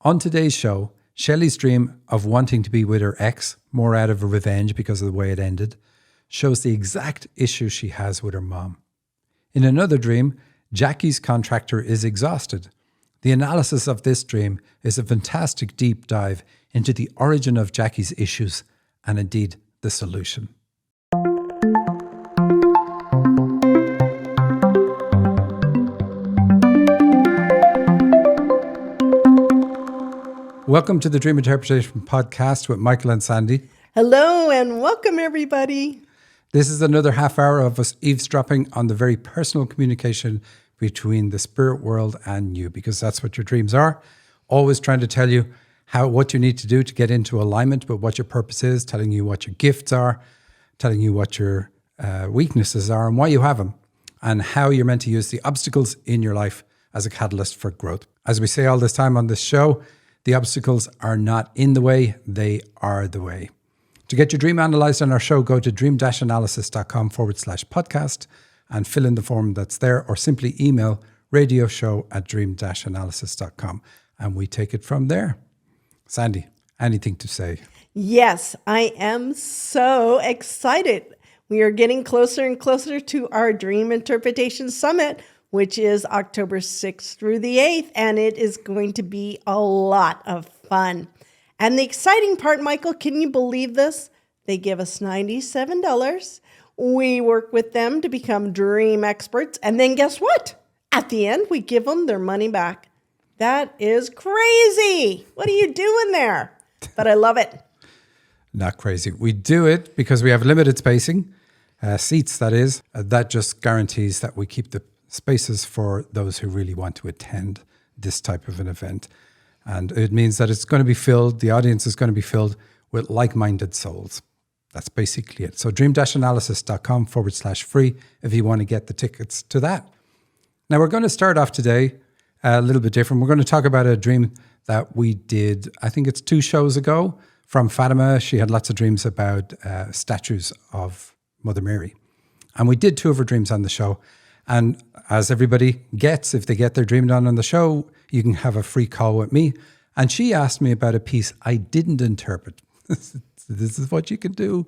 On today's show, Shelley's dream of wanting to be with her ex, more out of a revenge because of the way it ended, shows the exact issue she has with her mom. In another dream, Jackie's contractor is exhausted. The analysis of this dream is a fantastic deep dive into the origin of Jackie's issues and indeed the solution. Welcome to the Dream Interpretation Podcast with Michael and Sandy. Hello and welcome, everybody. This is another half hour of us eavesdropping on the very personal communication between the spirit world and you, because that's what your dreams are. Always trying to tell you what you need to do to get into alignment with what your purpose is, telling you what your gifts are, telling you what your weaknesses are and why you have them, and how you're meant to use the obstacles in your life as a catalyst for growth. As we say all this time on this show, the obstacles are not in the way, they are the way. To get your dream analyzed on our show, go to dream-analysis.com/podcast and fill in the form that's there, or simply email radioshow@dream-analysis.com and we take it from there. Sandy, anything to say? Yes, I am so excited. We are getting closer and closer to our Dream Interpretation Summit, which is October 6th through the 8th, and it is going to be a lot of fun. And the exciting part, Michael, can you believe this? They give us $97. We work with them to become dream experts, and then guess what? At the end, we give them their money back. That is crazy. What are you doing there? But I love it. Not crazy. We do it because we have limited spacing, seats that is. That just guarantees that we keep the spaces for those who really want to attend this type of an event. And it means that it's going to be filled, the audience is going to be filled with like-minded souls. That's basically it. So dream-analysis.com/free if you want to get the tickets to that. Now we're going to start off today a little bit different. We're going to talk about a dream that we did, I think it's 2 shows ago, from Fatima. She had lots of dreams about statues of Mother Mary. And we did 2 of her dreams on the show. And as everybody gets, if they get their dream done on the show, you can have a free call with me. And she asked me about a piece I didn't interpret. This is what you can do.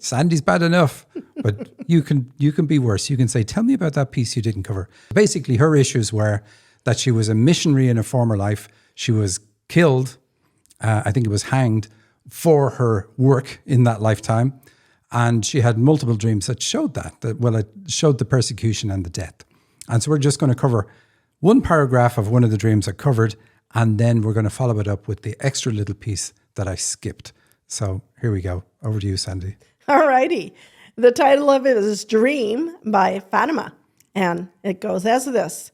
Sandy's bad enough, but you can be worse. You can say, tell me about that piece you didn't cover. Basically, her issues were that she was a missionary in a former life. She was killed, I think it was hanged, for her work in that lifetime. And she had multiple dreams that showed that it showed the persecution and the death. And so we're just going to cover one paragraph of one of the dreams I covered, and then we're going to follow it up with the extra little piece that I skipped. So here we go. Over to you, Sandy. All righty. The title of it is Dream by Fatima. And it goes as this.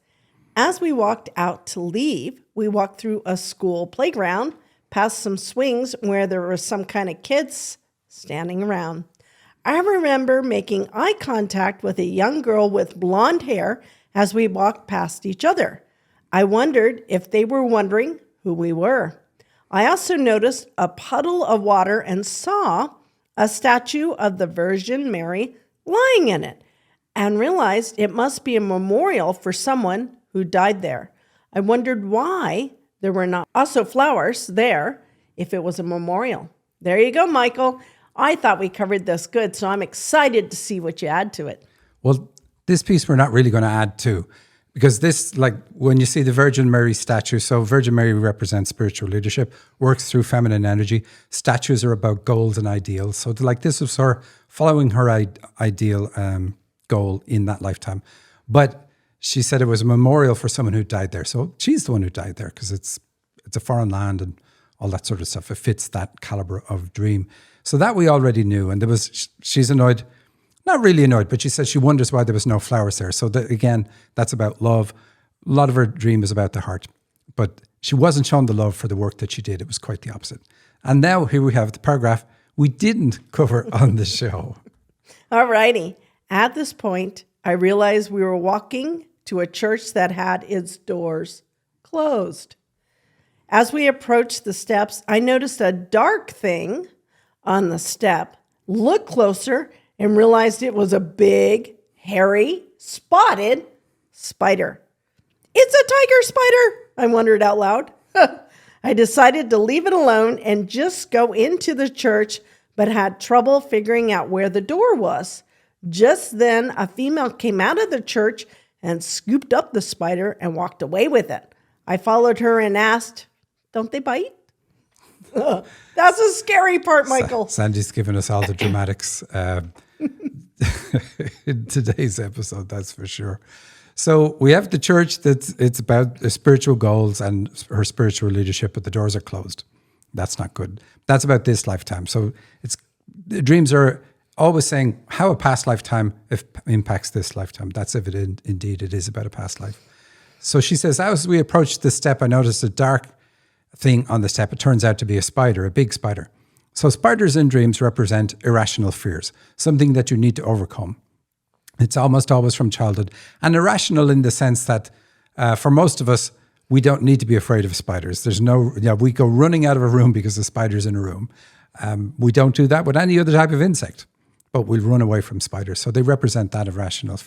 As we walked out to leave, we walked through a school playground, past some swings where there were some kind of kids standing around. I remember making eye contact with a young girl with blonde hair as we walked past each other. I wondered if they were wondering who we were. I also noticed a puddle of water and saw a statue of the Virgin Mary lying in it and realized it must be a memorial for someone who died there. I wondered why there were not also flowers there if it was a memorial. There you go, Michael. I thought we covered this good, so I'm excited to see what you add to it. Well, this piece we're not really going to add to, because this, like when you see the Virgin Mary statue, so Virgin Mary represents spiritual leadership, works through feminine energy. Statues are about goals and ideals. So like this was her following her ideal goal in that lifetime. But she said it was a memorial for someone who died there. So she's the one who died there because it's a foreign land and all that sort of stuff. It fits that caliber of dream. So that we already knew. And she's annoyed, not really annoyed, but she says she wonders why there was no flowers there. So again, that's about love. A lot of her dream is about the heart. But she wasn't shown the love for the work that she did. It was quite the opposite. And now here we have the paragraph we didn't cover on the show. All righty. At this point, I realized we were walking to a church that had its doors closed. As we approached the steps, I noticed a dark thing on the step, looked closer, and realized it was a big, hairy, spotted spider. It's a tiger spider, I wondered out loud. I decided to leave it alone and just go into the church, but had trouble figuring out where the door was. Just then, a female came out of the church and scooped up the spider and walked away with it. I followed her and asked, "Don't they bite?" That's the scary part, Michael. Sandy's given us all the dramatics in today's episode, that's for sure. So we have the church it's about the spiritual goals and her spiritual leadership, but the doors are closed. That's not good. That's about this lifetime. So the dreams are always saying how a past lifetime impacts this lifetime. That's if indeed it is about a past life. So she says, as we approached this step, I noticed a dark thing on the step. It turns out to be a spider, a big spider. So spiders in dreams represent irrational fears, something that you need to overcome. It's almost always from childhood, and irrational in the sense that for most of us, we don't need to be afraid of spiders. We go running out of a room because the spider's in a room. We don't do that with any other type of insect, but we'll run away from spiders. So they represent that irrational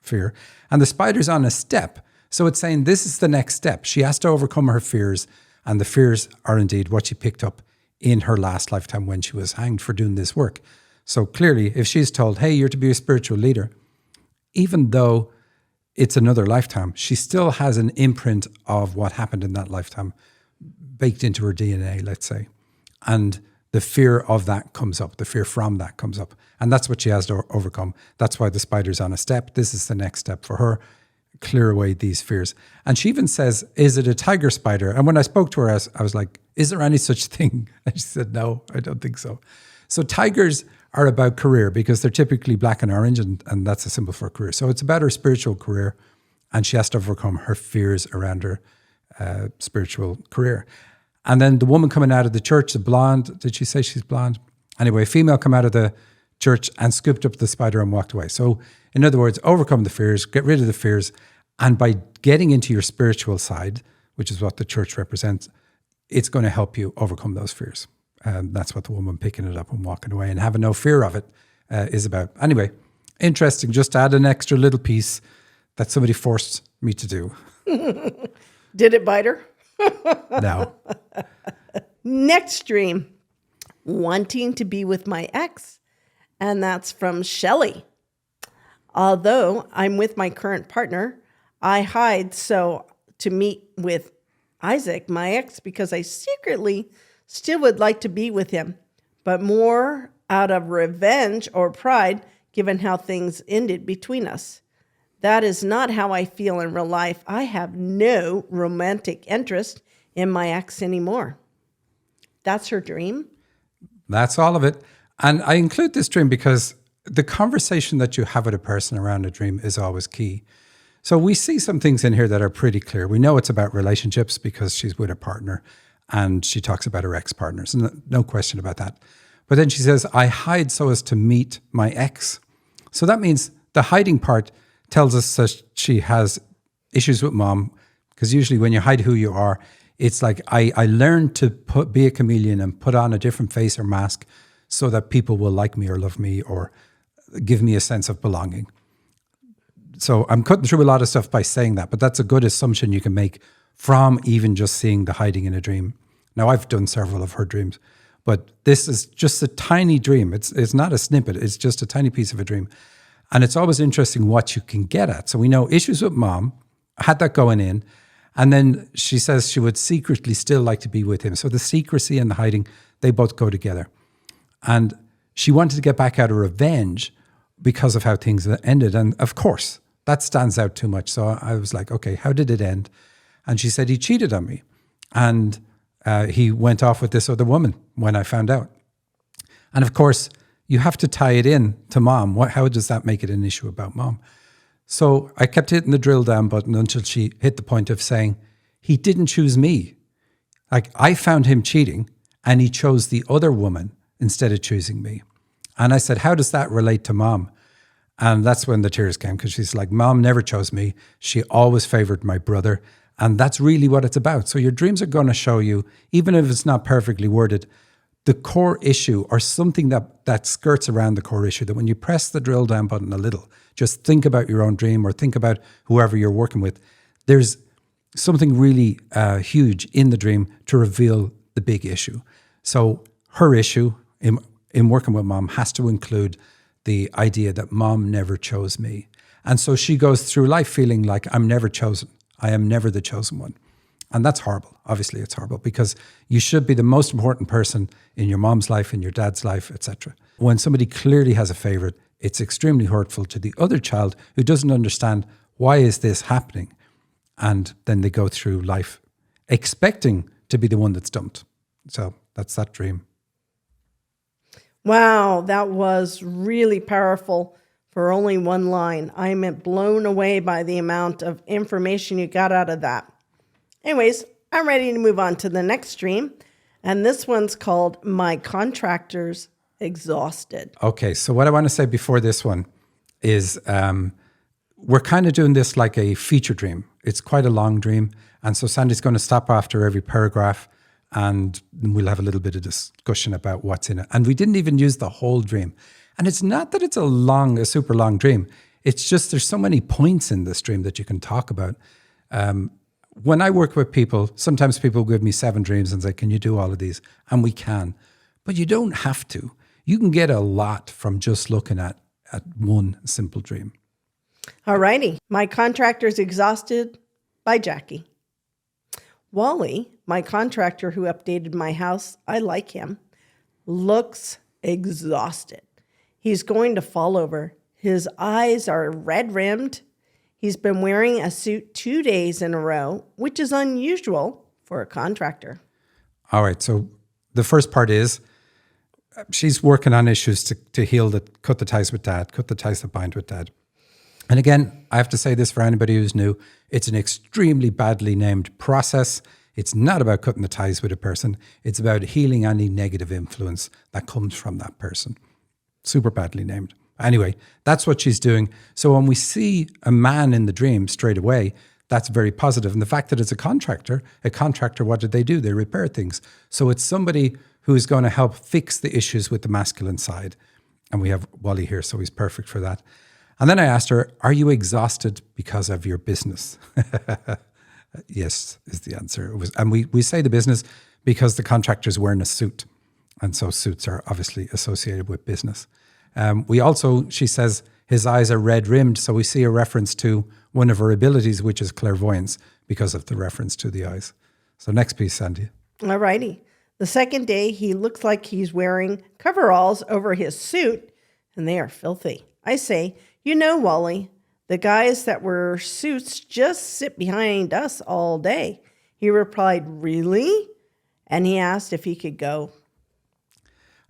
fear. And the spider's on a step. So it's saying this is the next step. She has to overcome her fears, and the fears are indeed what she picked up in her last lifetime when she was hanged for doing this work. So clearly, if she's told, hey, you're to be a spiritual leader, even though it's another lifetime, she still has an imprint of what happened in that lifetime baked into her DNA, let's say. And the fear of that comes up, the fear from that comes up. And that's what she has to overcome. That's why the spider's on a step. This is the next step for her. Clear away these fears. And she even says, is it a tiger spider? And when I spoke to her, I was like, is there any such thing? And she said, no, I don't think so. So tigers are about career because they're typically black and orange, and that's a symbol for a career. So it's about her spiritual career, and she has to overcome her fears around her spiritual career. And then the woman coming out of the church, the blonde, did she say she's blonde? Anyway, a female come out of the church and scooped up the spider and walked away. So in other words, overcome the fears, get rid of the fears, and by getting into your spiritual side, which is what the church represents, it's going to help you overcome those fears. That's what the woman picking it up and walking away and having no fear of it is about. Anyway, interesting. Just to add an extra little piece that somebody forced me to do. Did it bite her? No. Next dream, wanting to be with my ex. And that's from Shelley. Although I'm with my current partner, I hide to meet with Isaac, my ex, because I secretly still would like to be with him, but more out of revenge or pride, given how things ended between us. That is not how I feel in real life. I have no romantic interest in my ex anymore. That's her dream. That's all of it. And I include this dream because the conversation that you have with a person around a dream is always key. So we see some things in here that are pretty clear. We know it's about relationships because she's with a partner and she talks about her ex-partners. No question about that. But then she says, I hide so as to meet my ex. So that means the hiding part tells us that she has issues with mom, because usually when you hide who you are, it's like I learned to be a chameleon and put on a different face or mask so that people will like me or love me or give me a sense of belonging. So I'm cutting through a lot of stuff by saying that, but that's a good assumption you can make from even just seeing the hiding in a dream. Now, I've done several of her dreams, but this is just a tiny dream. It's not a snippet. It's just a tiny piece of a dream. And it's always interesting what you can get at. So we know issues with mom, had that going in. And then she says she would secretly still like to be with him. So the secrecy and the hiding, they both go together. And she wanted to get back out of revenge because of how things ended. And of course, that stands out too much. So I was like, okay, how did it end? And she said he cheated on me. And he went off with this other woman when I found out. And of course, you have to tie it in to mom. How does that make it an issue about mom? So I kept hitting the drill down button until she hit the point of saying, he didn't choose me. Like, I found him cheating and he chose the other woman instead of choosing me. And I said, how does that relate to mom? And that's when the tears came, because she's like, mom never chose me. She always favored my brother. And that's really what it's about. So your dreams are going to show you, even if it's not perfectly worded, the core issue or something that skirts around the core issue, that when you press the drill down button a little, just think about your own dream or think about whoever you're working with. There's something really huge in the dream to reveal the big issue. So her issue in working with mom has to include the idea that mom never chose me. And so she goes through life feeling like I'm never chosen. I am never the chosen one. And that's horrible. Obviously, it's horrible because you should be the most important person in your mom's life, in your dad's life, etc. When somebody clearly has a favorite, it's extremely hurtful to the other child who doesn't understand why is this happening. And then they go through life expecting to be the one that's dumped. So that's that dream. Wow, that was really powerful for only one line. I'm blown away by the amount of information you got out of that. Anyways, I'm ready to move on to the next dream. And this one's called My Contractor's Exhausted. Okay, so what I want to say before this one is we're kind of doing this like a feature dream. It's quite a long dream. And so Sandy's going to stop after every paragraph and we'll have a little bit of discussion about what's in it. And we didn't even use the whole dream. And it's not that it's a super long dream. It's just there's so many points in this dream that you can talk about. When I work with people, sometimes people give me 7 dreams and say, can you do all of these? And we can. But you don't have to. You can get a lot from just looking at one simple dream. All righty. My Contractor's Exhausted by Jackie. Wally, my contractor who updated my house, I like him, looks exhausted. He's going to fall over. His eyes are red-rimmed. He's been wearing a suit 2 days in a row, which is unusual for a contractor. All right. So the first part is she's working on issues to cut the ties with dad, cut the ties that bind with dad. And again, I have to say this for anybody who's new, it's an extremely badly named process. It's not about cutting the ties with a person. It's about healing any negative influence that comes from that person. Super badly named. Anyway, that's what she's doing. So when we see a man in the dream straight away, that's very positive. And the fact that it's a contractor, what did they do? They repair things. So it's somebody who's going to help fix the issues with the masculine side. And we have Wally here, so he's perfect for that. And then I asked her, are you exhausted because of your business? Yes, is the answer. And we say the business because the contractor's wearing a suit. And so suits are obviously associated with business. She says his eyes are red rimmed. So we see a reference to one of her abilities, which is clairvoyance, because of the reference to the eyes. So next piece, Sandy. All righty. The second day, he looks like he's wearing coveralls over his suit, and they are filthy. I say, you know, Wally, the guys that wear suits just sit behind us all day. He replied, really? And he asked if he could go.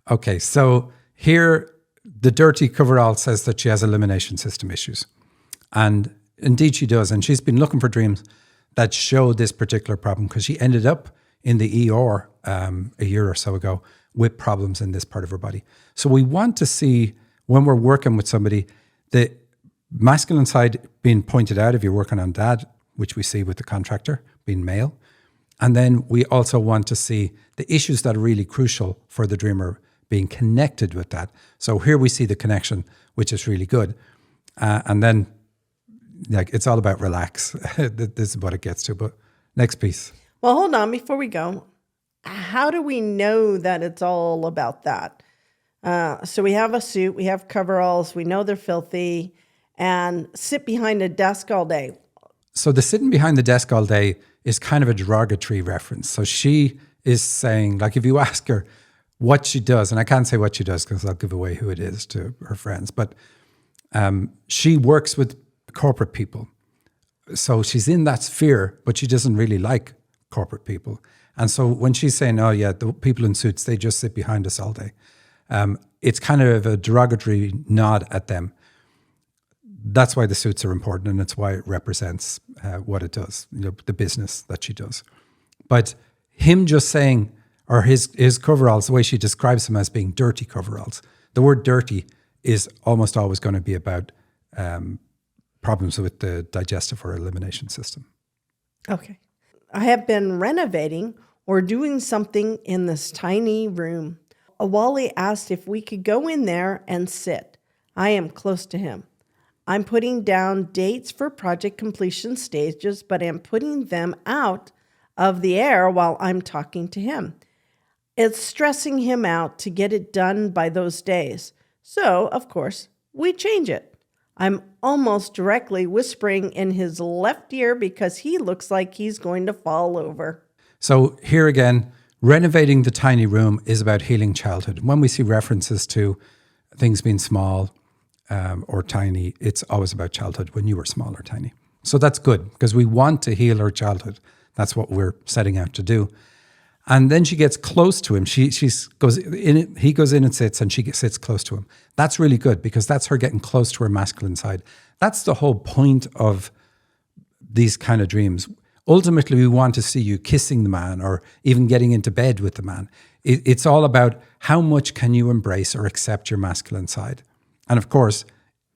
Okay, so here the dirty coverall says that she has elimination system issues. And indeed she does. And she's been looking for dreams that show this particular problem because she ended up in the ER a year or so ago with problems in this part of her body. So we want to see when we're working with somebody, the masculine side being pointed out if you're working on dad, which we see with the contractor being male. And then we also want to see the issues that are really crucial for the dreamer being connected with that. So here we see the connection, which is really good. And then it's all about relax. This is what it gets to. But next piece. Well, hold on before we go. How do we know that it's all about that? So we have a suit, we have coveralls, we know they're filthy, and sit behind a desk all day. So the sitting behind the desk all day is kind of a derogatory reference. So she is saying, like, if you ask her what she does, and I can't say what she does because I'll give away who it is to her friends, but she works with corporate people. So she's in that sphere, but she doesn't really like corporate people. And so when she's saying, oh yeah, the people in suits, they just sit behind us all day. It's kind of a derogatory nod at them. That's why the suits are important, and it's why it represents what it does, the business that she does. But him just saying, or his coveralls, the way she describes them as being dirty coveralls, the word dirty is almost always going to be about problems with the digestive or elimination system. Okay. I have been renovating or doing something in this tiny room. Wally asked if we could go in there and sit. I am close to him. I'm putting down dates for project completion stages, but I'm putting them out of the air while I'm talking to him. It's stressing him out to get it done by those days. So, of course, we change it. I'm almost directly whispering in his left ear because he looks like he's going to fall over. So here again, renovating the tiny room is about healing childhood. When we see references to things being small or tiny, it's always about childhood when you were small or tiny. So that's good because we want to heal our childhood. That's what we're setting out to do. And then she gets close to him. He goes in and sits, and she sits close to him. That's really good because that's her getting close to her masculine side. That's the whole point of these kind of dreams. Ultimately, we want to see you kissing the man or even getting into bed with the man. It's all about how much can you embrace or accept your masculine side. And of course,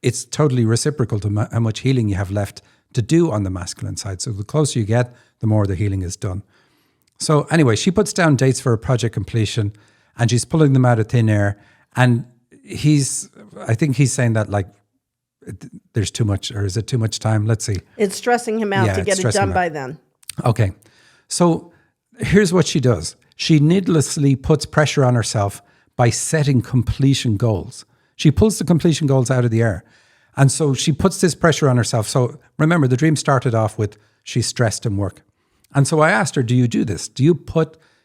it's totally reciprocal to how much healing you have left to do on the masculine side. So the closer you get, the more the healing is done. So anyway, she puts down dates for project completion and she's pulling them out of thin air. And I think he's saying that like, there's too much, or is it too much time? Let's see. It's stressing him out to get it done by then. Okay. So here's what she does. She needlessly puts pressure on herself by setting completion goals. She pulls the completion goals out of the air. And so she puts this pressure on herself. So remember, the dream started off with she's stressed in work. And so I asked her, do you do this? Do you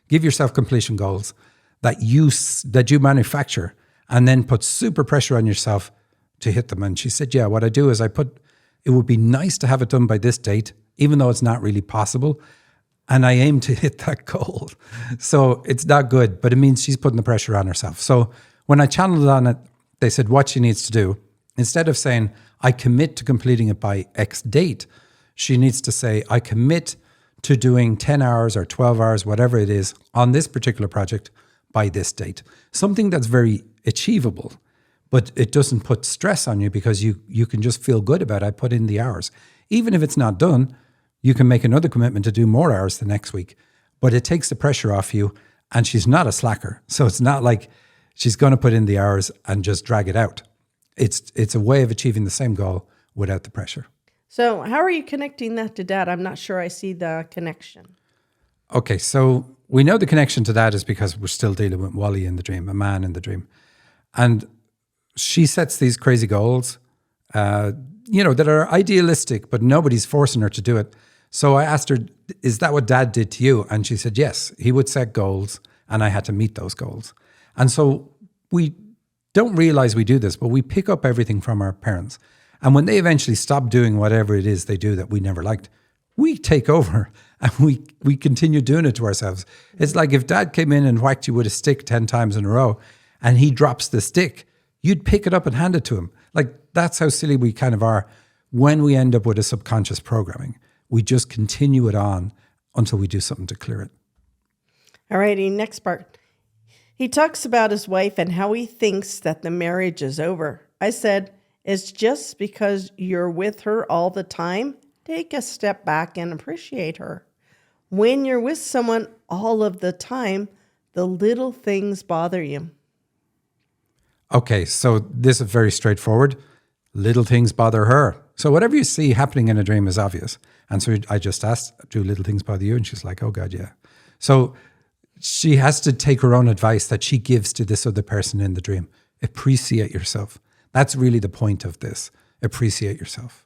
give yourself completion goals that you manufacture and then put super pressure on yourself to hit them? And she said, yeah, what I do is it would be nice to have it done by this date, even though it's not really possible. And I aim to hit that goal. So it's not good, but it means she's putting the pressure on herself. So when I channeled on it, they said what she needs to do, instead of saying, I commit to completing it by X date, she needs to say, I commit to doing 10 hours or 12 hours, whatever it is, on this particular project by this date. Something that's very achievable, but it doesn't put stress on you because you can just feel good about it. I put in the hours. Even if it's not done, you can make another commitment to do more hours the next week, but it takes the pressure off you, and she's not a slacker. So it's not like she's going to put in the hours and just drag it out. It's a way of achieving the same goal without the pressure. So how are you connecting that to Dad? I'm not sure I see the connection. Okay, so we know the connection to that is because we're still dealing with Wally in the dream, a man in the dream. And she sets these crazy goals, that are idealistic, but nobody's forcing her to do it. So I asked her, is that what Dad did to you? And she said, yes, he would set goals and I had to meet those goals. And so we don't realize we do this, but we pick up everything from our parents. And when they eventually stop doing whatever it is they do that we never liked, we take over and we continue doing it to ourselves. It's like if Dad came in and whacked you with a stick 10 times in a row and he drops the stick, you'd pick it up and hand it to him. Like that's how silly we kind of are when we end up with a subconscious programming. We just continue it on until we do something to clear it. All righty, next part. He talks about his wife and how he thinks that the marriage is over. I said, it's just because you're with her all the time. Take a step back and appreciate her. When you're with someone all of the time, the little things bother you. Okay, so this is very straightforward. Little things bother her. So whatever you see happening in a dream is obvious. And so I just asked, do little things bother you? And she's like, oh God, yeah. So she has to take her own advice that she gives to this other person in the dream. Appreciate yourself. That's really the point of this. Appreciate yourself.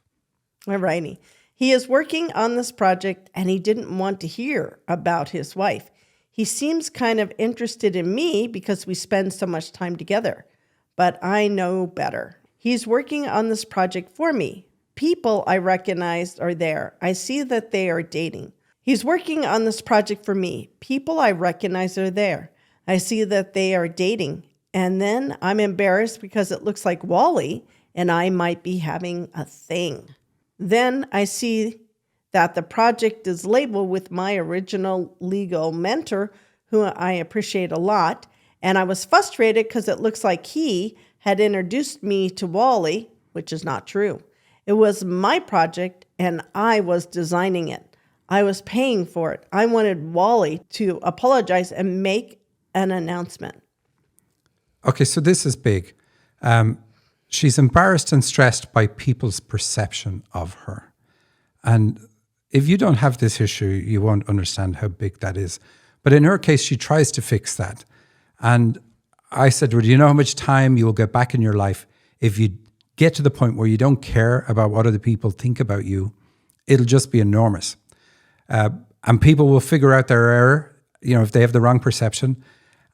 All righty. He is working on this project and he didn't want to hear about his wife. He seems kind of interested in me because we spend so much time together, but I know better. He's working on this project for me. People I recognized are there. I see that they are dating. He's working on this project for me. People I recognize are there. I see that they are dating. And then I'm embarrassed because it looks like Wally and I might be having a thing. Then I see that the project is labeled with my original legal mentor, who I appreciate a lot. And I was frustrated because it looks like he had introduced me to Wally, which is not true. It was my project and I was designing it. I was paying for it. I wanted Wally to apologize and make an announcement. Okay, so this is big. she's embarrassed and stressed by people's perception of her. And if you don't have this issue, you won't understand how big that is. But in her case, she tries to fix that. And I said, well, do you know how much time you will get back in your life if you get to the point where you don't care about what other people think about you? It'll just be enormous. And people will figure out their error, if they have the wrong perception.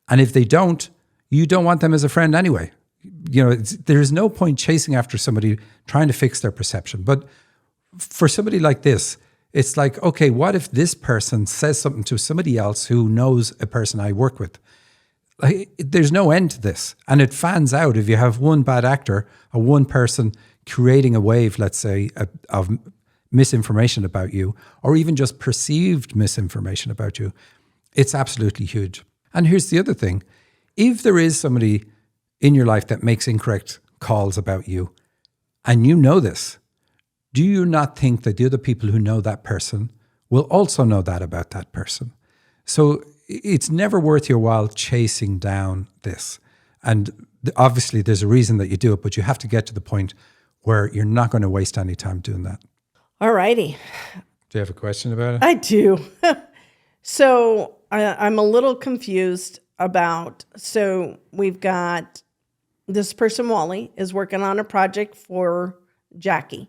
And if they don't, you don't want them as a friend anyway. There's no point chasing after somebody trying to fix their perception. But for somebody like this, it's like, okay, what if this person says something to somebody else who knows a person I work with? Like, there's no end to this. And it fans out if you have one bad actor or one person creating a wave, let's say, of misinformation about you, or even just perceived misinformation about you. It's absolutely huge. And here's the other thing. If there is somebody in your life that makes incorrect calls about you, and you know this, do you not think that the other people who know that person will also know that about that person? So it's never worth your while chasing down this. And obviously there's a reason that you do it, but you have to get to the point where you're not going to waste any time doing that. All righty. Do you have a question about it? I do. So I'm a little confused about, so we've got this person, Wally, is working on a project for Jackie.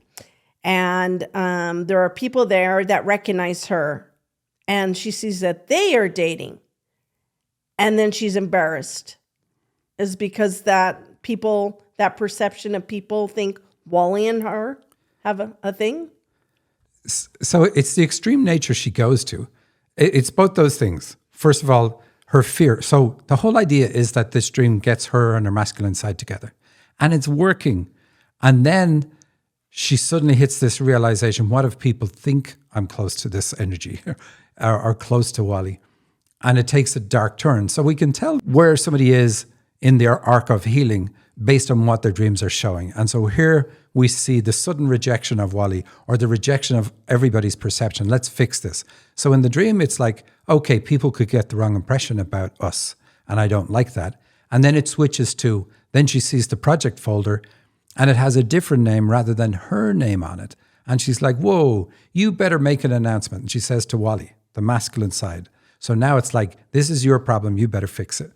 And there are people there that recognize her. And she sees that they are dating. And then she's embarrassed. Is because that perception of people think Wally and her have a thing? So it's the extreme nature she goes to. It's both those things. First of all, her fear. So the whole idea is that this dream gets her and her masculine side together. And it's working. And then she suddenly hits this realization, what if people think I'm close to this energy or close to Wally? And it takes a dark turn. So we can tell where somebody is in their arc of healing based on what their dreams are showing. And so here we see the sudden rejection of Wally, or the rejection of everybody's perception. Let's fix this. So in the dream, it's like, okay, people could get the wrong impression about us, and I don't like that. And then it switches to, then she sees the project folder, and it has a different name rather than her name on it. And she's like, whoa, you better make an announcement. And she says to Wally, the masculine side. So now it's like, this is your problem, you better fix it.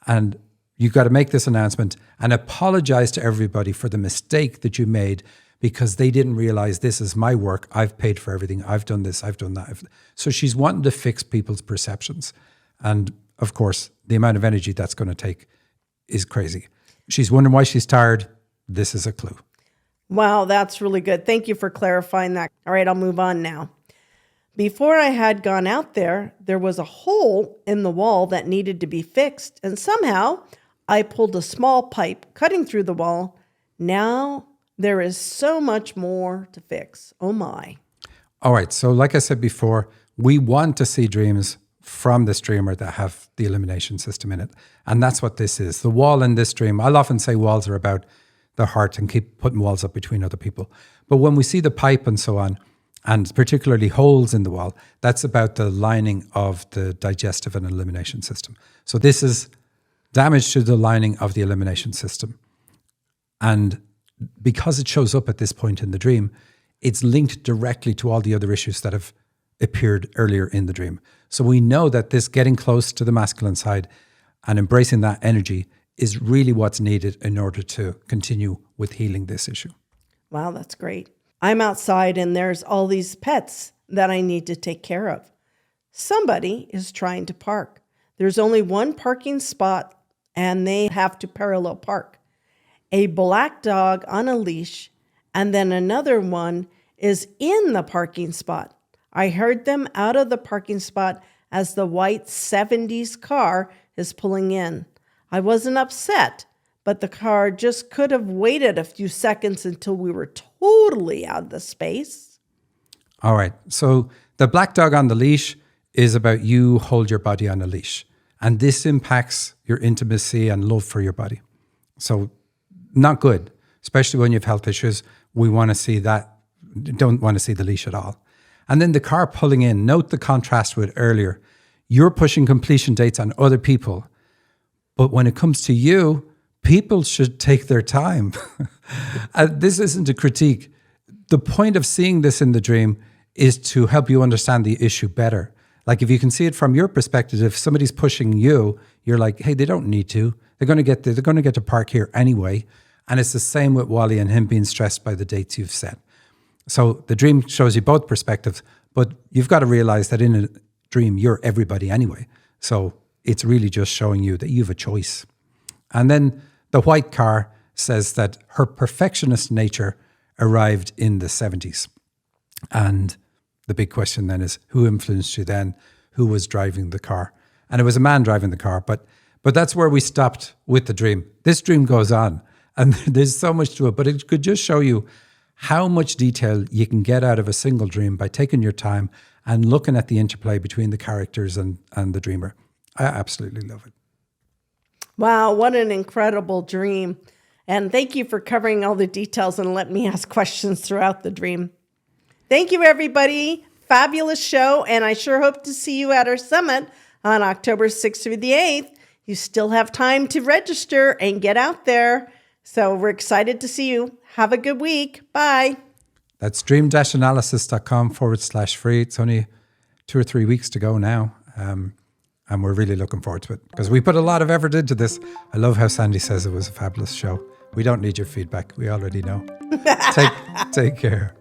And you've got to make this announcement and apologize to everybody for the mistake that you made because they didn't realize this is my work. I've paid for everything. I've done this. I've done that. So she's wanting to fix people's perceptions. And of course, the amount of energy that's going to take is crazy. She's wondering why she's tired. This is a clue. Wow, that's really good. Thank you for clarifying that. All right, I'll move on now. Before I had gone out there, there was a hole in the wall that needed to be fixed. And somehow I pulled a small pipe cutting through the wall. Now there is so much more to fix. Oh my. All right. So like I said before, we want to see dreams from this dreamer that have the elimination system in it. And that's what this is. The wall in this dream, I'll often say walls are about the heart and keep putting walls up between other people. But when we see the pipe and so on, and particularly holes in the wall, that's about the lining of the digestive and elimination system. So this is damage to the lining of the elimination system. And because it shows up at this point in the dream, it's linked directly to all the other issues that have appeared earlier in the dream. So we know that this getting close to the masculine side and embracing that energy is really what's needed in order to continue with healing this issue. Wow, that's great. I'm outside and there's all these pets that I need to take care of. Somebody is trying to park. There's only one parking spot and they have to parallel park. A black dog on a leash and then another one is in the parking spot. I heard them out of the parking spot as the white 70s car is pulling in. I wasn't upset, but the car just could have waited a few seconds until we were totally out of the space. All right. So the black dog on the leash is about you hold your body on a leash. And this impacts your intimacy and love for your body. So not good, especially when you have health issues. We want to see that, don't want to see the leash at all. And then the car pulling in, note the contrast with earlier. You're pushing completion dates on other people. But when it comes to you, people should take their time. This isn't a critique. The point of seeing this in the dream is to help you understand the issue better. Like if you can see it from your perspective, if somebody's pushing you, you're like, hey, they don't need to. They're going to get to park here anyway. And it's the same with Wally and him being stressed by the dates you've set. So the dream shows you both perspectives, but you've got to realize that in a dream, you're everybody anyway. So it's really just showing you that you have a choice. And then the white car says that her perfectionist nature arrived in the 70s. And the big question then is, who influenced you then? Who was driving the car? And it was a man driving the car, but that's where we stopped with the dream. This dream goes on, and there's so much to it, but it could just show you how much detail you can get out of a single dream by taking your time and looking at the interplay between the characters and the dreamer. I absolutely love it. Wow, what an incredible dream. And thank you for covering all the details and letting me ask questions throughout the dream. Thank you, everybody. Fabulous show. And I sure hope to see you at our summit on October 6th through the 8th. You still have time to register and get out there. So we're excited to see you. Have a good week. Bye. That's dream-analysis.com/free. It's only 2 or 3 weeks to go now. And we're really looking forward to it because we put a lot of effort into this. I love how Sandy says it was a fabulous show. We don't need your feedback. We already know. Take care.